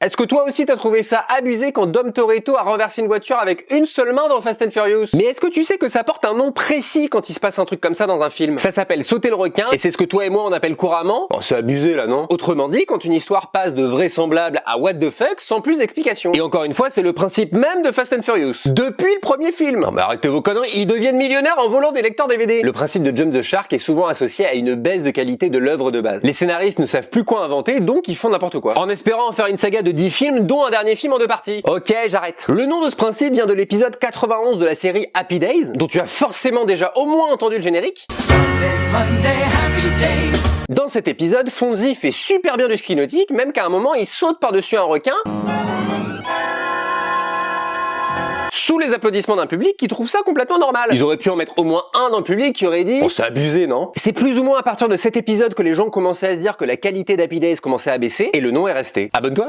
Est-ce que toi aussi t'as trouvé ça abusé quand Dom Toretto a renversé une voiture avec une seule main dans Fast and Furious? Mais est-ce que tu sais que ça porte un nom précis quand il se passe un truc comme ça dans un film? Ça s'appelle sauter le requin, et c'est ce que toi et moi on appelle couramment... Oh, c'est abusé là, non? Autrement dit, quand une histoire passe de vraisemblable à what the fuck sans plus d'explication. Et encore une fois, c'est le principe même de Fast and Furious. Depuis le premier film. Non mais arrêtez vos conneries, ils deviennent millionnaires en volant des lecteurs DVD. Le principe de Jump the Shark est souvent associé à une baisse de qualité de l'œuvre de base. Les scénaristes ne savent plus quoi inventer, donc ils font n'importe quoi. En espérant en faire une saga de 10 films, dont un dernier film en 2 parties. Ok, j'arrête. Le nom de ce principe vient de l'épisode 91 de la série Happy Days, dont tu as forcément déjà au moins entendu le générique. Dans cet épisode, Fonzie fait super bien du ski nautique, même qu'à un moment il saute par-dessus un requin, sous les applaudissements d'un public qui trouve ça complètement normal. Ils auraient pu en mettre au moins un dans le public qui aurait dit « Oh, c'est abusé, non ?» C'est plus ou moins à partir de cet épisode que les gens commençaient à se dire que la qualité d'Happy Days commençait à baisser, et le nom est resté. Abonne-toi.